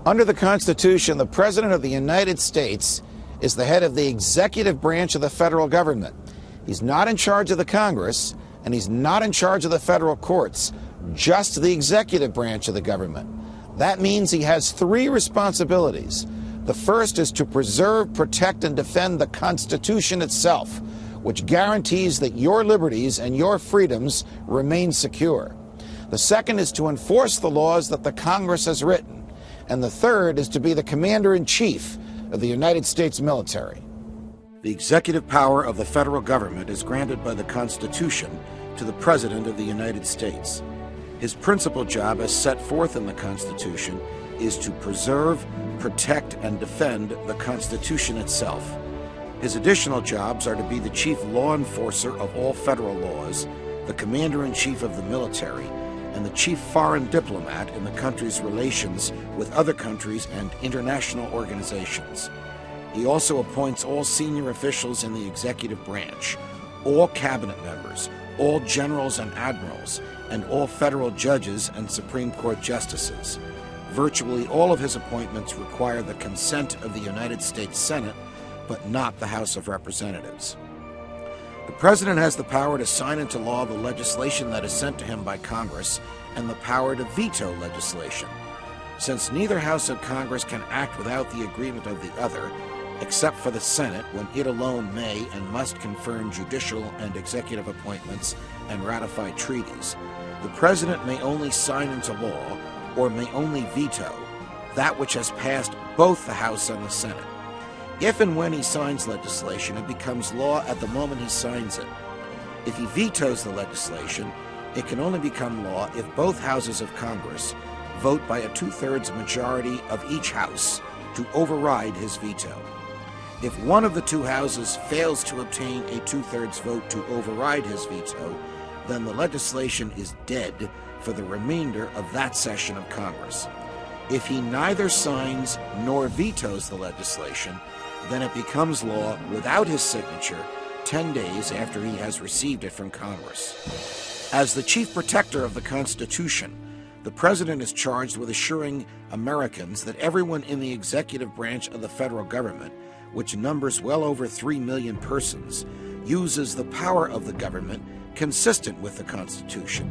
Under the Constitution, the President of the United States is the head of the executive branch of the federal government. He's not in charge of the Congress, and he's not in charge of the federal courts, just the executive branch of the government. That means he has three responsibilities. The first is to preserve, protect, and defend the Constitution itself, which guarantees that your liberties and your freedoms remain secure. The second is to enforce the laws that the Congress has written. And the third is to be the commander-in-chief of the United States military. The executive power of the federal government is granted by the Constitution to the President of the United States. His principal job, as set forth in the Constitution, is to preserve, protect, and defend the Constitution itself. His additional jobs are to be the chief law enforcer of all federal laws, the commander-in-chief of the military, and the chief foreign diplomat in the country's relations with other countries and international organizations. He also appoints all senior officials in the executive branch, all cabinet members, all generals and admirals, and all federal judges and Supreme Court justices. Virtually all of his appointments require the consent of the United States Senate, but not the House of Representatives. The President has the power to sign into law the legislation that is sent to him by Congress and the power to veto legislation. Since neither House of Congress can act without the agreement of the other, except for the Senate when it alone may and must confirm judicial and executive appointments and ratify treaties, the President may only sign into law, or may only veto, that which has passed both the House and the Senate. If and when he signs legislation, it becomes law at the moment he signs it. If he vetoes the legislation, it can only become law if both houses of Congress vote by a two-thirds majority of each house to override his veto. If one of the two houses fails to obtain a two-thirds vote to override his veto, then the legislation is dead for the remainder of that session of Congress. If he neither signs nor vetoes the legislation, then it becomes law without his signature 10 days after he has received it from Congress. As the chief protector of the Constitution, the President is charged with assuring Americans that everyone in the executive branch of the federal government, which numbers well over 3 million persons, uses the power of the government consistent with the Constitution.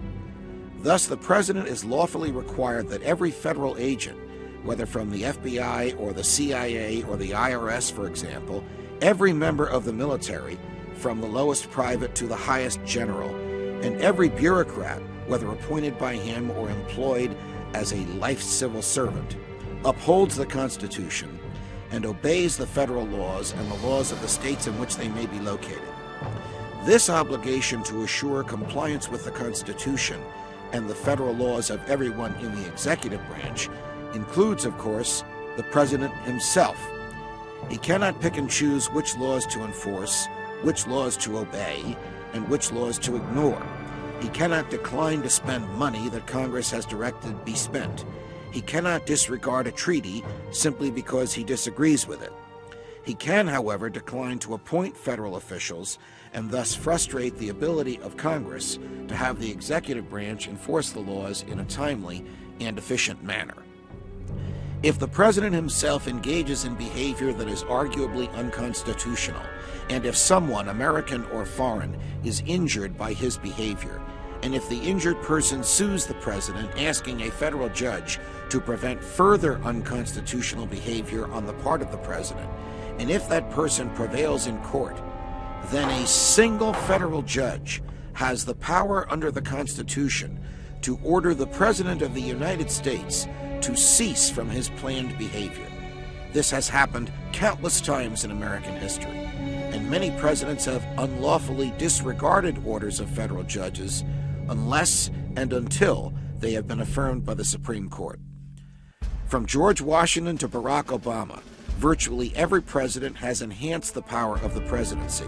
Thus, the President is lawfully required that every federal agent, whether from the FBI or the CIA or the IRS, for example, every member of the military, from the lowest private to the highest general, and every bureaucrat, whether appointed by him or employed as a life civil servant, upholds the Constitution and obeys the federal laws and the laws of the states in which they may be located. This obligation to assure compliance with the Constitution and the federal laws of everyone in the executive branch includes, of course, the President himself. He cannot pick and choose which laws to enforce, which laws to obey, and which laws to ignore. He cannot decline to spend money that Congress has directed be spent. He cannot disregard a treaty simply because he disagrees with it. He can, however, decline to appoint federal officials and thus frustrate the ability of Congress to have the executive branch enforce the laws in a timely and efficient manner. If the President himself engages in behavior that is arguably unconstitutional, and if someone, American or foreign, is injured by his behavior, and if the injured person sues the President asking a federal judge to prevent further unconstitutional behavior on the part of the President, and if that person prevails in court, then a single federal judge has the power under the Constitution to order the President of the United States to cease from his planned behavior. This has happened countless times in American history, and many presidents have unlawfully disregarded orders of federal judges unless and until they have been affirmed by the Supreme Court. From George Washington to Barack Obama, virtually every president has enhanced the power of the presidency,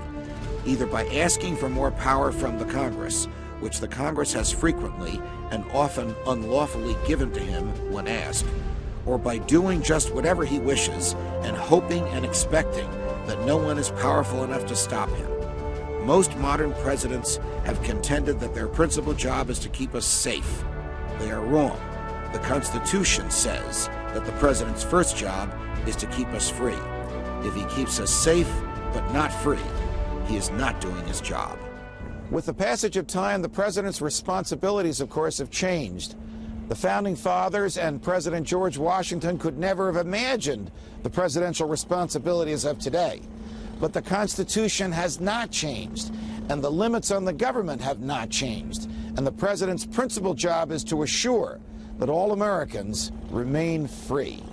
either by asking for more power from the Congress, which the Congress has frequently and often unlawfully given to him when asked, or by doing just whatever he wishes and hoping and expecting that no one is powerful enough to stop him. Most modern presidents have contended that their principal job is to keep us safe. They are wrong. The Constitution says that the president's first job is to keep us free. If he keeps us safe but not free, he is not doing his job. With the passage of time, the president's responsibilities, of course, have changed. The founding fathers and President George Washington could never have imagined the presidential responsibilities of today. But the Constitution has not changed, and the limits on the government have not changed. And the president's principal job is to assure that all Americans remain free.